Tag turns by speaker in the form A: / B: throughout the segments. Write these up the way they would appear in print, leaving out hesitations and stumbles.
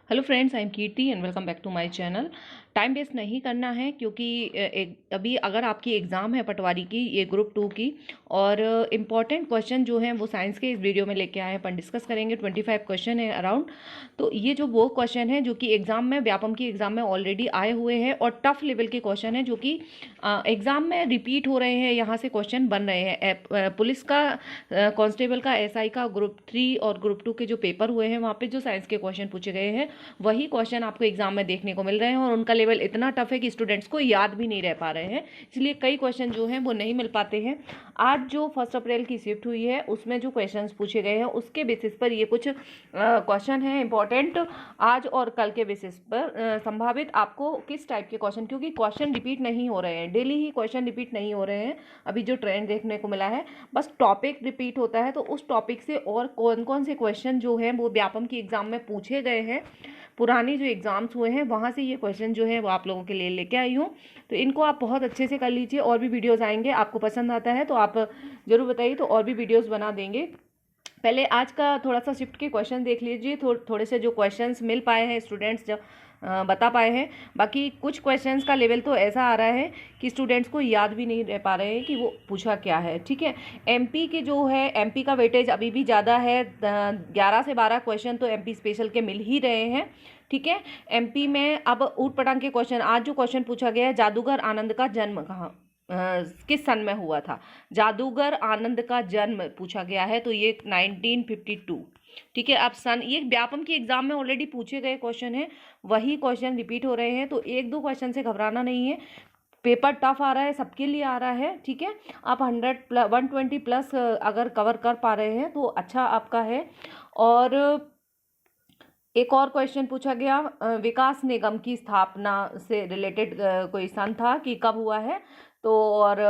A: Hello friends, I am Kirti and welcome back to my channel. Time waste नहीं करना है क्योंकि अभी अगर आपकी एग्ज़ाम है पटवारी की, ये ग्रुप 2 की, और इम्पॉर्टेंट क्वेश्चन जो हैं वो साइंस के इस वीडियो में लेके आए हैं, अपन डिस्कस करेंगे। 25 क्वेश्चन है अराउंड। तो ये जो वो क्वेश्चन है जो कि एग्ज़ाम में, व्यापम की एग्ज़ाम में ऑलरेडी आए हुए हैं और टफ लेवल के क्वेश्चन है जो कि एग्ज़ाम में रिपीट हो रहे हैं, यहाँ से क्वेश्चन बन रहे हैं। पुलिस का, कांस्टेबल का, एसआई का ग्रुप 3 और ग्रुप 2 के जो पेपर हुए हैं वहाँ पे जो साइंस के क्वेश्चन पूछे गए हैं वही क्वेश्चन आपको एग्जाम में देखने को मिल रहे हैं, और उनका लेवल इतना टफ है कि स्टूडेंट्स को याद भी नहीं रह पा रहे हैं, इसलिए कई क्वेश्चन जो हैं वो नहीं मिल पाते हैं। आज जो 1 अप्रैल की शिफ्ट हुई है उसमें जो क्वेश्चंस पूछे गए हैं उसके बेसिस पर ये कुछ क्वेश्चन हैं इंपॉर्टेंट, आज और कल के बेसिस पर संभावित आपको किस टाइप के क्वेश्चन, क्योंकि क्वेश्चन रिपीट नहीं हो रहे हैं, डेली ही क्वेश्चन रिपीट नहीं हो रहे हैं। अभी जो ट्रेंड देखने को मिला है, बस टॉपिक रिपीट होता है, तो उस टॉपिक से और कौन कौन से क्वेश्चन जो हैं वो व्यापम की एग्जाम में पूछे गए हैं, पुरानी जो एग्ज़ाम्स हुए हैं वहाँ से ये क्वेश्चन जो है वो आप लोगों के लिए लेके आई हूँ। तो इनको आप बहुत अच्छे से कर लीजिए। और भी वीडियोस आएंगे, आपको पसंद आता है तो आप ज़रूर बताइए, तो और भी वीडियोस बना देंगे। पहले आज का थोड़ा सा शिफ्ट के क्वेश्चन देख लीजिए, थोड़े से जो क्वेश्चंस मिल पाए हैं स्टूडेंट्स जब बता पाए हैं। बाकी कुछ क्वेश्चंस का लेवल तो ऐसा आ रहा है कि स्टूडेंट्स को याद भी नहीं रह पा रहे हैं कि वो पूछा क्या है। ठीक है, एमपी के जो है, एमपी का वेटेज अभी भी ज़्यादा है, 11 से 12 क्वेश्चन तो एमपी स्पेशल के मिल ही रहे हैं। ठीक है, एमपी में अब ऊट पटांग के क्वेश्चन, आज जो क्वेश्चन पूछा गया है, जादूगर आनंद का जन्म कहाँ, किस सन में हुआ था। जादूगर आनंद का जन्म पूछा गया है, तो ये 1952। ठीक है, अब सन, ये व्यापम की एग्जाम में ऑलरेडी पूछे गए क्वेश्चन है, वही क्वेश्चन रिपीट हो रहे हैं, तो एक दो क्वेश्चन से घबराना नहीं है। पेपर टफ आ रहा है, सबके लिए आ रहा है। ठीक है, आप 120 प्लस अगर कवर कर पा रहे हैं तो अच्छा आपका है। और एक और क्वेश्चन पूछा गया, विकास निगम की स्थापना से रिलेटेड कोई सन था कि कब हुआ है, तो और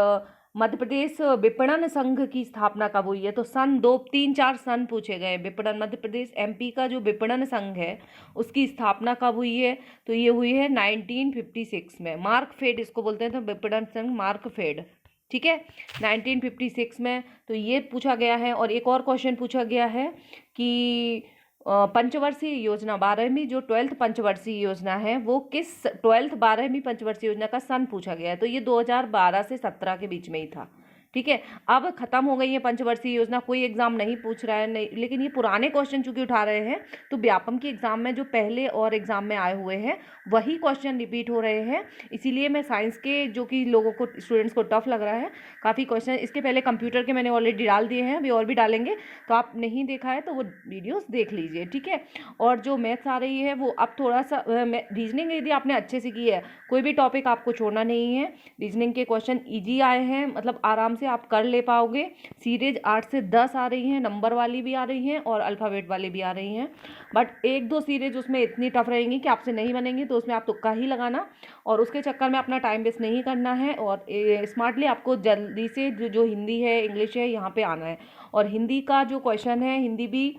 A: मध्य प्रदेश विपणन संघ की स्थापना कब हुई है, तो सन 2 3 4 सन पूछे गए। विपणन, मध्य प्रदेश एमपी का जो विपणन संघ है उसकी स्थापना कब हुई है, तो ये हुई है 1956 में। मार्कफेड इसको बोलते हैं, तो विपणन संघ मार्कफेड। ठीक है, 1956 में, तो ये पूछा गया है। और एक और क्वेश्चन पूछा गया है कि पंचवर्षीय योजना, 12वीं जो 12th पंचवर्षीय योजना है वो किस, 12वीं पंचवर्षीय योजना का सन पूछा गया है, तो ये 2012 से 17 के बीच में ही था। ठीक है, अब खत्म हो गई है पंचवर्षीय योजना, कोई एग्जाम नहीं पूछ रहा है, नहीं, लेकिन ये पुराने क्वेश्चन चूंकि उठा रहे हैं, तो व्यापम की एग्जाम में जो पहले और एग्जाम में आए हुए हैं वही क्वेश्चन रिपीट हो रहे हैं। इसीलिए मैं साइंस के, जो कि लोगों को, स्टूडेंट्स को टफ लग रहा है, काफ़ी क्वेश्चन इसके पहले कंप्यूटर के मैंने ऑलरेडी डाल दिए हैं, अभी और भी डालेंगे, तो आप नहीं देखा है तो वो वीडियोस देख लीजिए। ठीक है, और जो मैथ्स आ रही है वो अब थोड़ा सा, रीजनिंग यदि आपने अच्छे से की है, कोई भी टॉपिक आपको छोड़ना नहीं है। रीजनिंग के क्वेश्चन ईजी आए हैं, मतलब आराम से आप कर ले पाओगे। सीरीज 8 से 10 आ रही हैं, नंबर वाली भी आ रही हैं और अल्फ़ाबेट वाली भी आ रही हैं, बट एक दो सीरीज उसमें इतनी टफ रहेंगी कि आपसे नहीं बनेंगी, तो उसमें आप तुक्का ही लगाना, और उसके चक्कर में अपना टाइम वेस्ट नहीं करना है, और स्मार्टली आपको जल्दी से जो हिंदी है, इंग्लिश है, यहाँ पे आना है। और हिंदी का जो क्वेश्चन है, हिंदी भी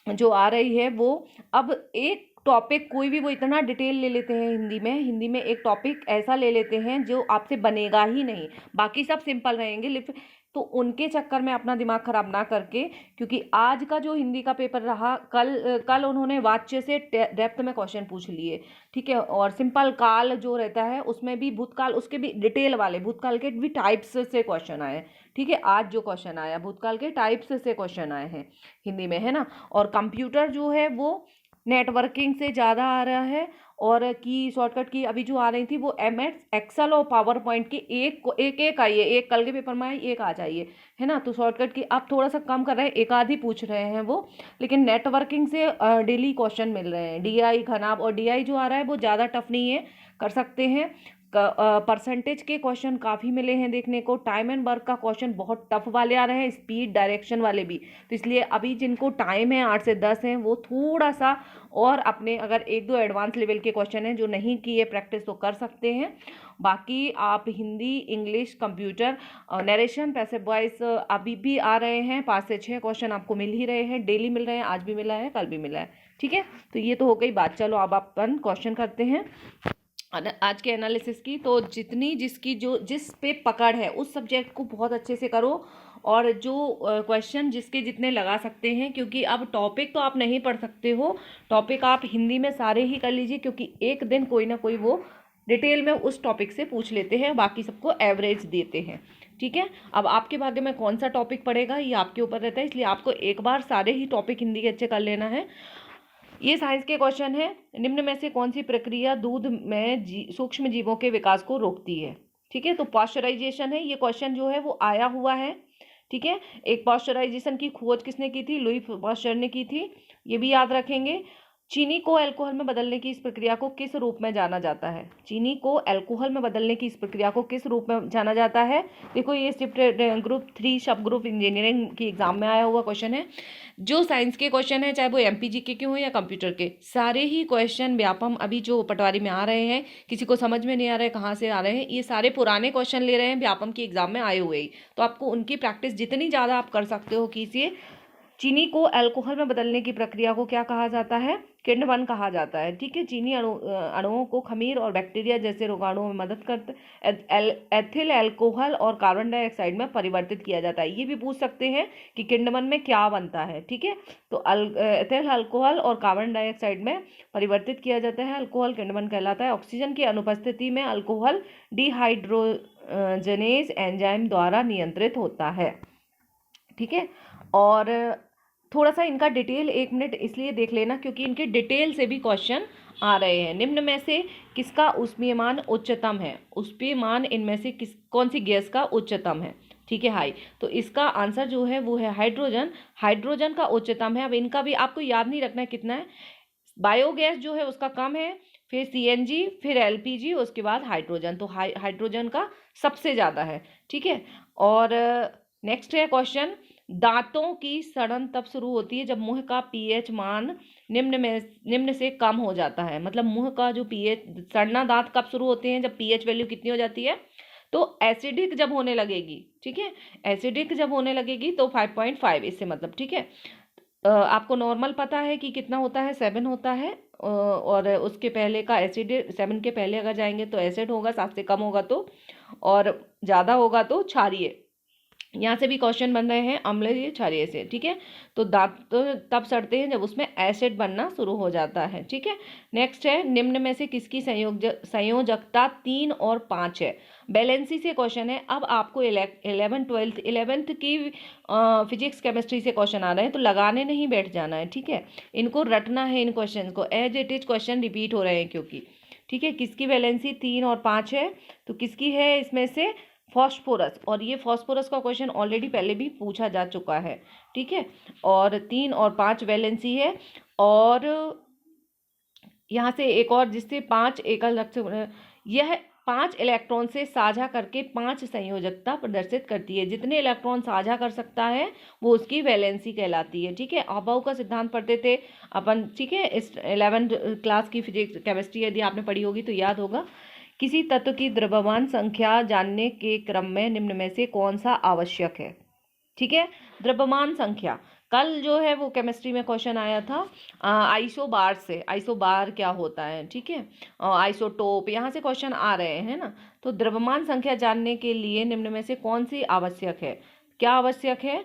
A: जो आ रही है वो, अब एक टॉपिक कोई भी वो इतना डिटेल ले लेते हैं हिंदी में एक टॉपिक ऐसा ले लेते हैं जो आपसे बनेगा ही नहीं, बाकी सब सिंपल रहेंगे, तो उनके चक्कर में अपना दिमाग खराब ना करके, क्योंकि आज का जो हिंदी का पेपर रहा, कल उन्होंने वाच्य से डेप्थ में क्वेश्चन पूछ लिए। ठीक है, और सिंपल काल जो रहता है उसमें भी भूतकाल, उसके भी डिटेल वाले भूतकाल के भी टाइप्स से क्वेश्चन आए। ठीक है, आज जो क्वेश्चन आया भूतकाल के टाइप्स से क्वेश्चन आए हैं हिंदी में, है ना। और कंप्यूटर जो है वो नेटवर्किंग से ज़्यादा आ रहा है, और की शॉर्टकट की अभी जो आ रही थी वो MS एक्सेल और पावर पॉइंट की एक आई है, एक कल के पेपर में आई, एक आ जाइए, है ना। तो शॉर्टकट की अब थोड़ा सा कम कर रहे हैं, एक आध ही पूछ रहे हैं वो, लेकिन नेटवर्किंग से डेली क्वेश्चन मिल रहे हैं। DI घनाभ, और DI जो आ रहा है वो ज़्यादा टफ नहीं है, कर सकते हैं। परसेंटेज के क्वेश्चन काफ़ी मिले हैं देखने को। टाइम एंड वर्क का क्वेश्चन बहुत टफ वाले आ रहे हैं, स्पीड डायरेक्शन वाले भी, तो इसलिए अभी जिनको टाइम है 8 से 10 हैं वो थोड़ा सा और अपने, अगर एक दो एडवांस लेवल के क्वेश्चन हैं जो नहीं किए प्रैक्टिस तो कर सकते हैं। बाकी आप Hindi, English, computer, narration, passive voice अभी भी आ रहे हैं, 5 से 6 क्वेश्चन आपको मिल ही रहे हैं, डेली मिल रहे हैं, आज भी मिला है, कल भी मिला है। ठीक है, तो ये तो हो गई बात। चलो अब अपन क्वेश्चन करते हैं आज के एनालिसिस की। तो जितनी जिसकी जो जिस पे पकड़ है उस सब्जेक्ट को बहुत अच्छे से करो, और जो क्वेश्चन जिसके जितने लगा सकते हैं, क्योंकि अब टॉपिक तो आप नहीं पढ़ सकते हो, टॉपिक आप हिंदी में सारे ही कर लीजिए, क्योंकि एक दिन कोई ना कोई वो डिटेल में उस टॉपिक से पूछ लेते हैं, बाकी सबको एवरेज देते हैं। ठीक है, अब आपके भाग्य में कौन सा टॉपिक पड़ेगा ये आपके ऊपर रहता है, इसलिए आपको एक बार सारे ही टॉपिक हिंदी के अच्छे कर लेना है। ये साइंस के क्वेश्चन है, निम्न में से कौन सी प्रक्रिया दूध में सूक्ष्म जीवों के विकास को रोकती है। ठीक है, तो पॉस्चराइजेशन है, ये क्वेश्चन जो है वो आया हुआ है। ठीक है, एक पॉस्चराइजेशन की खोज किसने की थी, लुई पॉस्चर ने की थी, ये भी याद रखेंगे। चीनी को अल्कोहल में बदलने की इस प्रक्रिया को किस रूप में जाना जाता है, चीनी को अल्कोहल में बदलने की इस प्रक्रिया को किस रूप में जाना जाता है। देखो ये सिर्फ ग्रुप 3 सब ग्रुप इंजीनियरिंग की एग्जाम में आया हुआ क्वेश्चन है। जो साइंस के क्वेश्चन है, चाहे वो एमपीजीके के हो या कंप्यूटर के, सारे ही क्वेश्चन व्यापम अभी जो पटवारी में आ रहे हैं, किसी को समझ में नहीं आ रहा है कहाँ से आ रहे हैं, ये सारे पुराने क्वेश्चन ले रहे हैं, व्यापम की एग्जाम में आए हुए ही। तो आपको उनकी प्रैक्टिस जितनी ज़्यादा आप कर सकते हो कीजिए। चीनी को अल्कोहल में बदलने की प्रक्रिया को क्या कहा जाता है, किण्वन कहा जाता है। ठीक है, चीनी अणुओं को खमीर और बैक्टीरिया जैसे रोगाणुओं में मदद करते एथिल अल्कोहल और कार्बन डाइऑक्साइड में परिवर्तित किया जाता है। ये भी पूछ सकते हैं कि किण्वन में क्या बनता है। ठीक है, तो एथिल अल्कोहल और कार्बन डाइऑक्साइड में परिवर्तित किया जाता है, अल्कोहल किण्वन कहलाता है। ऑक्सीजन की अनुपस्थिति में अल्कोहल डिहाइड्रोजनेज एंजाइम द्वारा नियंत्रित होता है। ठीक है, और थोड़ा सा इनका डिटेल 1 मिनट इसलिए देख लेना क्योंकि इनके डिटेल से भी क्वेश्चन आ रहे हैं। निम्न में से किसका ऊष्मीयमान उच्चतम है, ऊष्मीयमान इनमें से कौन सी गैस का उच्चतम है। ठीक है, हाई, तो इसका आंसर जो है वो है हाइड्रोजन, हाइड्रोजन का उच्चतम है। अब इनका भी आपको याद नहीं रखना है कितना है, बायोगैस जो है उसका कम है, फिर सीएनजी, फिर एलपीजी, उसके बाद हाइड्रोजन, तो हाइड्रोजन का सबसे ज़्यादा है। ठीक है, और नेक्स्ट है क्वेश्चन, दांतों की सड़न तब शुरू होती है जब मुंह का पीएच मान निम्न से कम हो जाता है। मतलब मुंह का जो पीएच, सड़ना दांत कब शुरू होते हैं, जब पीएच वैल्यू कितनी हो जाती है, तो एसिडिक जब होने लगेगी। ठीक है, एसिडिक जब होने लगेगी तो 5.5 इससे मतलब। ठीक है, आपको नॉर्मल पता है कि कितना होता है, 7 होता है, और उसके पहले का एसिड, 7 के पहले अगर जाएंगे तो एसिड होगा, 7 से कम होगा तो, और ज़्यादा होगा तो क्षारीय। यहाँ से भी क्वेश्चन बन रहे हैं अम्लीय क्षारीय से। ठीक है, तो दांत तो तब सड़ते हैं जब उसमें एसिड बनना शुरू हो जाता है। ठीक है, नेक्स्ट है, निम्न में से किसकी संयोजकता 3 और 5 है। बैलेंसी से क्वेश्चन है। अब आपको 11th की फिजिक्स केमिस्ट्री से क्वेश्चन आ रहे हैं, तो लगाने नहीं बैठ जाना है। ठीक है, इनको रटना है, इन क्वेश्चन को as it is question repeat हो रहे हैं क्योंकि। ठीक है, किसकी वैलेंसी 3 और 5 है, तो किसकी है इसमें से, फॉस्फोरस, और ये फॉस्फोरस का क्वेश्चन ऑलरेडी पहले भी पूछा जा चुका है। ठीक है, और 3 और 5 वैलेंसी है, और यहाँ से एक और जिससे 5 एकल लक्ष्य, यह 5 इलेक्ट्रॉन से साझा करके 5 संयोजकता प्रदर्शित करती है। जितने इलेक्ट्रॉन साझा कर सकता है वो उसकी वैलेंसी कहलाती है। ठीक है, अभाव का सिद्धांत पढ़ते थे अपन। ठीक है, इस 11th क्लास की फिजिक्स केमिस्ट्री यदि आपने पढ़ी होगी तो याद होगा। किसी तत्व की द्रव्यमान संख्या जानने के क्रम में निम्न में से कौन सा आवश्यक है। ठीक है, द्रव्यमान संख्या, कल जो है वो केमिस्ट्री में क्वेश्चन आया था आइसोबार से, आइसोबार क्या होता है। ठीक है, आइसोटोप, यहाँ से क्वेश्चन आ रहे हैं ना। तो द्रव्यमान संख्या जानने के लिए निम्न में से कौन सी आवश्यक है, क्या आवश्यक है,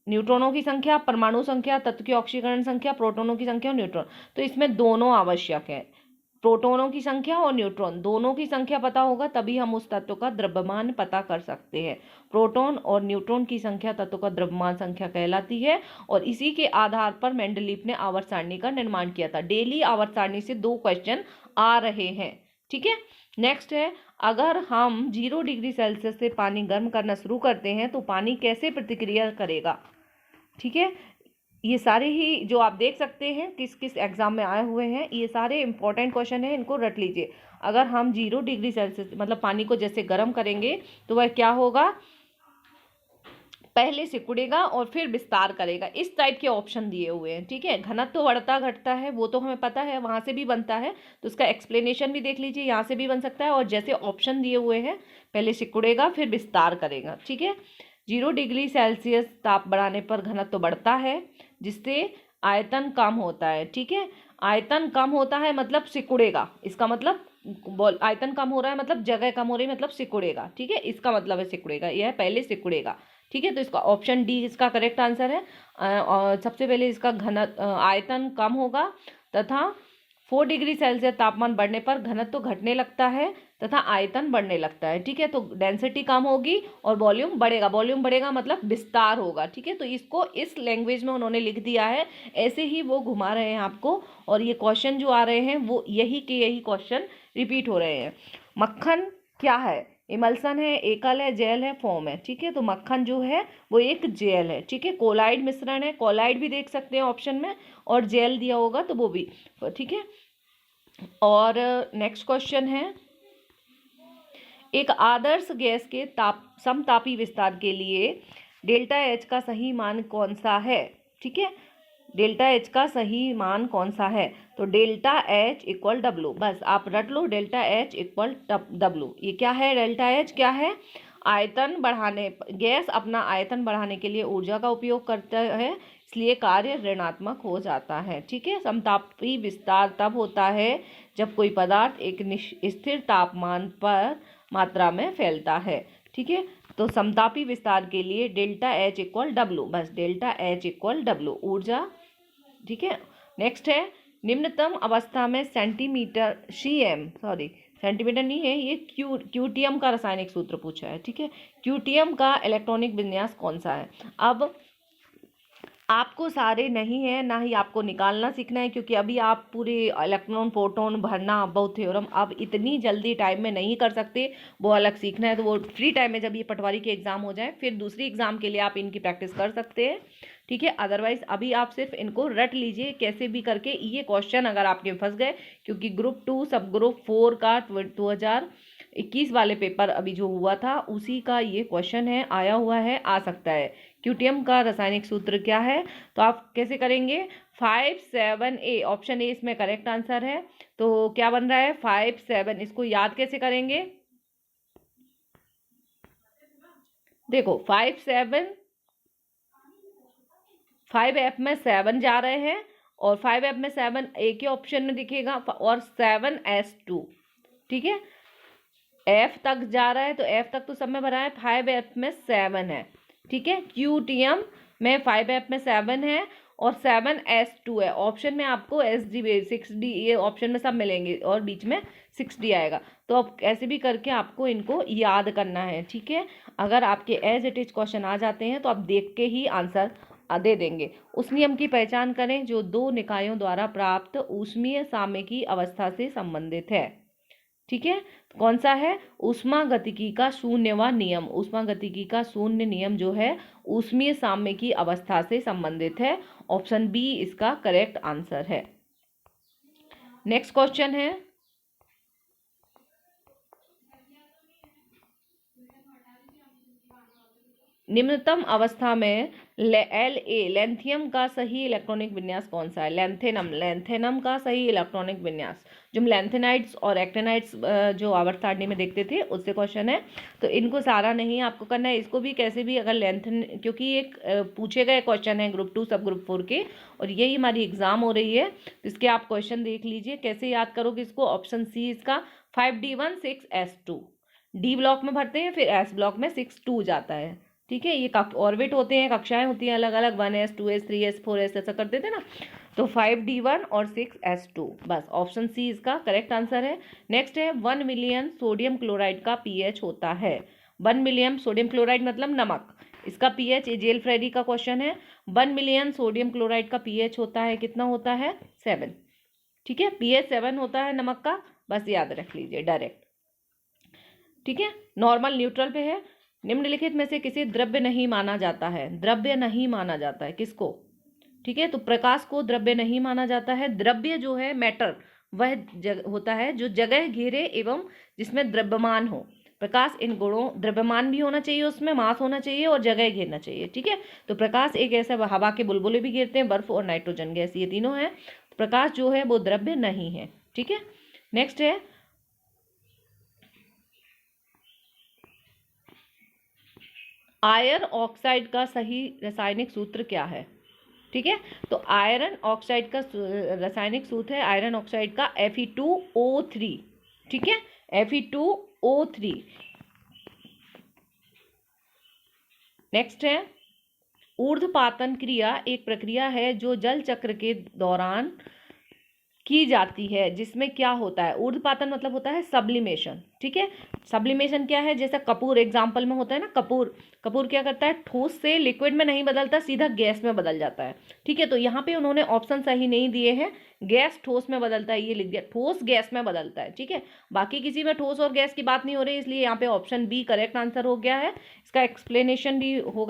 A: न्यूट्रॉनों की संख्या, परमाणु संख्या, तत्व की ऑक्सीकरण संख्या, प्रोटॉनों की संख्या और न्यूट्रॉन। तो इसमें दोनों आवश्यक है, प्रोटॉनों की संख्या और न्यूट्रॉन दोनों की संख्या पता होगा तभी हम उस तत्व का द्रव्यमान पता कर सकते हैं। प्रोटॉन और न्यूट्रॉन की संख्या तत्व का द्रव्यमान संख्या कहलाती है, और इसी के आधार पर मेंडलीफ ने आवर्त सारणी का निर्माण किया था। डेली आवर्त सारणी से 2 क्वेश्चन आ रहे हैं। ठीक है, नेक्स्ट है, अगर हम 0 डिग्री सेल्सियस से पानी गर्म करना शुरू करते हैं तो पानी कैसे प्रतिक्रिया करेगा। ठीक है, ये सारे ही जो आप देख सकते हैं किस किस एग्जाम में आए हुए हैं, ये सारे इंपॉर्टेंट क्वेश्चन हैं, इनको रट लीजिए। अगर हम 0 डिग्री सेल्सियस मतलब पानी को जैसे गर्म करेंगे तो वह क्या होगा, पहले सिकुड़ेगा और फिर विस्तार करेगा, इस टाइप के ऑप्शन दिए हुए हैं। ठीक है, घनत्व तो बढ़ता घटता है वो तो हमें पता है, वहाँ से भी बनता है, तो उसका एक्सप्लेनेशन भी देख लीजिए, यहाँ से भी बन सकता है। और जैसे ऑप्शन दिए हुए हैं, पहले सिकुड़ेगा फिर विस्तार करेगा। ठीक है, 0 डिग्री सेल्सियस ताप बढ़ाने पर घनत्व बढ़ता है जिससे आयतन कम होता है। ठीक है, आयतन कम होता है मतलब सिकुड़ेगा, इसका मतलब आयतन कम हो रहा है मतलब जगह कम हो रही है मतलब सिकुड़ेगा। ठीक है, इसका मतलब है सिकुड़ेगा, यह पहले सिकुड़ेगा। ठीक है, तो इसका ऑप्शन डी इसका करेक्ट आंसर है। और सबसे पहले इसका आयतन कम होगा तथा 4 डिग्री सेल्सियस तापमान बढ़ने पर घनत्व तो घटने लगता है तथा आयतन बढ़ने लगता है। ठीक है, तो डेंसिटी कम होगी और वॉल्यूम बढ़ेगा। वॉल्यूम बढ़ेगा मतलब विस्तार होगा। ठीक है, तो इसको इस लैंग्वेज में उन्होंने लिख दिया है, ऐसे ही वो घुमा रहे हैं आपको। और ये क्वेश्चन जो आ रहे हैं वो यही के यही क्वेश्चन रिपीट हो रहे हैं। मक्खन क्या है? इमल्सन है, एकल है, जेल है, फोम है। ठीक है, तो मक्खन जो है वो एक जेल है। ठीक है, कोलाइड मिश्रण है, कोलाइड भी देख सकते हैं ऑप्शन में, और जेल दिया होगा तो वो भी। ठीक है, और नेक्स्ट क्वेश्चन है, एक आदर्श गैस के समतापी विस्तार के लिए डेल्टा एच का सही मान कौन सा है? ठीक है, डेल्टा एच का सही मान कौन सा है? तो डेल्टा एच इक्वल डब्लू, बस आप रट लो, डेल्टा एच इक्वल डब्लू। ये क्या है? डेल्टा एच क्या है? आयतन बढ़ाने, गैस अपना आयतन बढ़ाने के लिए ऊर्जा का उपयोग करता है, इसलिए कार्य ऋणात्मक हो जाता है। ठीक है, समतापी विस्तार तब होता है जब कोई पदार्थ एक स्थिर तापमान पर मात्रा में फैलता है। ठीक है, तो समतापी विस्तार के लिए डेल्टा एच इक्वल डब्लू, बस डेल्टा एच इक्वल डब्लू ऊर्जा। ठीक है, नेक्स्ट है, निम्नतम अवस्था में सेंटीमीटर सेंटीमीटर नहीं है ये, क्यूटीएम का रासायनिक सूत्र पूछा है। ठीक है, क्यूटीएम का इलेक्ट्रॉनिक विन्यास कौन सा है? अब आपको सारे नहीं है, ना ही आपको निकालना सीखना है, क्योंकि अभी आप पूरे इलेक्ट्रॉन प्रोटॉन भरना बहुत थ्योरम अब इतनी जल्दी टाइम में नहीं कर सकते, वो अलग सीखना है। तो वो फ्री टाइम में जब ये पटवारी के एग्जाम हो जाए फिर दूसरी एग्जाम के लिए आप इनकी प्रैक्टिस कर सकते हैं। ठीक है, अदरवाइज अभी आप सिर्फ इनको रट लीजिए कैसे भी करके। ये क्वेश्चन अगर आपके फंस गए, क्योंकि ग्रुप 2 सब ग्रुप 4 का 2021 वाले पेपर अभी जो हुआ था उसी का ये क्वेश्चन है, आया हुआ है, आ सकता है। क्यूटीएम का रासायनिक सूत्र क्या है? तो आप कैसे करेंगे? 5-7A, ऑप्शन ए इसमें करेक्ट आंसर है। तो क्या बन रहा है? 5-7। इसको याद कैसे करेंगे? देखो 5F में 7 जा रहे हैं, और 5F में 7 ए के ऑप्शन में दिखेगा, और 7S2। ठीक है, F तक जा रहा है तो F तक तो सब में भरा है, 5F में 7 है। ठीक है, क्यूटीएम में 5F में 7 है और 7S2 है। ऑप्शन में आपको SG 6D ये ऑप्शन में सब मिलेंगे और बीच में 6D आएगा। तो अब ऐसे भी करके आपको इनको याद करना है। ठीक है, अगर आपके एज इट इज क्वेश्चन आ जाते हैं तो आप देख के ही आंसर दे देंगे। उस नियम की पहचान करें जो दो निकायों द्वारा प्राप्त ऊष्मीय साम्यकी अवस्था से संबंधित है। ठीक है, कौन सा है? ऊष्मागतिकी का शून्यवां नियम। ऊष्मागतिकी का शून्य नियम जो है ऊष्मीय साम्यकी अवस्था से संबंधित है। ऑप्शन बी इसका करेक्ट आंसर है। नेक्स्ट क्वेश्चन है, निम्नतम अवस्था में लेंथियम का सही इलेक्ट्रॉनिक विन्यास कौन सा है? लेंथेनम का सही इलेक्ट्रॉनिक विन्यास, जो हम लेंथेनाइड्स और एक्टेनाइड्स जो आवर्त सारणी में देखते थे उससे क्वेश्चन है। तो इनको सारा नहीं आपको करना है, इसको भी कैसे भी अगर लेंथन, क्योंकि एक पूछे गए क्वेश्चन है ग्रुप 2 सब ग्रुप 4 के, और यही हमारी एग्जाम हो रही है, तो इसके आप क्वेश्चन देख लीजिए कैसे याद करोगे इसको। ऑप्शन सी इसका 5D1 6S2, डी ब्लॉक में भरते हैं फिर एस ब्लॉक में 6-2 जाता है। ठीक है, ये ऑर्बिट होते हैं, कक्षाएं होती हैं अलग अलग, 1s 2s 3s 4s ऐसा करते थे ना। तो 5D1 और 6S2, बस ऑप्शन सी इसका करेक्ट आंसर है। नेक्स्ट है, 1 मिलियन सोडियम क्लोराइड का pH होता है। 1 मिलियन सोडियम क्लोराइड मतलब नमक, इसका pH, ये जेल फ्रेडी का क्वेश्चन है। 1 मिलियन सोडियम क्लोराइड का pH होता है, कितना होता है? 7। ठीक है, pH 7 होता है नमक का, बस याद रख लीजिए डायरेक्ट। ठीक है, नॉर्मल न्यूट्रल पे है। निम्नलिखित में से किसी द्रव्य नहीं माना जाता है? द्रव्य नहीं माना जाता है किसको? ठीक है, तो प्रकाश को द्रव्य नहीं माना जाता है। द्रव्य जो है मैटर, वह होता है जो जगह घेरे एवं जिसमें द्रव्यमान हो। प्रकाश इन गुणों, द्रव्यमान भी होना चाहिए, उसमें मास होना चाहिए और जगह घेरना चाहिए। ठीक है, तो प्रकाश एक ऐसा, हवा के बुलबुले भी घेरते हैं, बर्फ और नाइट्रोजन गैस, ये तीनों है। प्रकाश जो है वो द्रव्य नहीं है। ठीक है, नेक्स्ट है, आयरन ऑक्साइड का सही रासायनिक सूत्र क्या है? ठीक है, तो आयरन ऑक्साइड का रासायनिक सूत्र है आयरन ऑक्साइड का Fe2O3। ठीक है, Fe2O3। नेक्स्ट है ऊर्ध्वपातन क्रिया एक प्रक्रिया है जो जल चक्र के दौरान की जाती है, जिसमें क्या होता है, ऊर्ध्वपातन मतलब होता है सब्लिमेशन। ठीक है, सब्लिमेशन क्या है, जैसे कपूर एग्जाम्पल में होता है ना, कपूर कपूर क्या करता है, ठोस से लिक्विड में नहीं बदलता, सीधा गैस में बदल जाता है। ठीक है, तो यहाँ पे उन्होंने ऑप्शन सही नहीं दिए हैं, गैस ठोस में बदलता है ये लिख दिया, ठोस गैस में बदलता है। ठीक है, बाकी किसी में ठोस और गैस की बात नहीं हो रही, इसलिए यहाँ पे ऑप्शन बी करेक्ट आंसर हो गया है। इसका एक्सप्लेनेशन भी होगा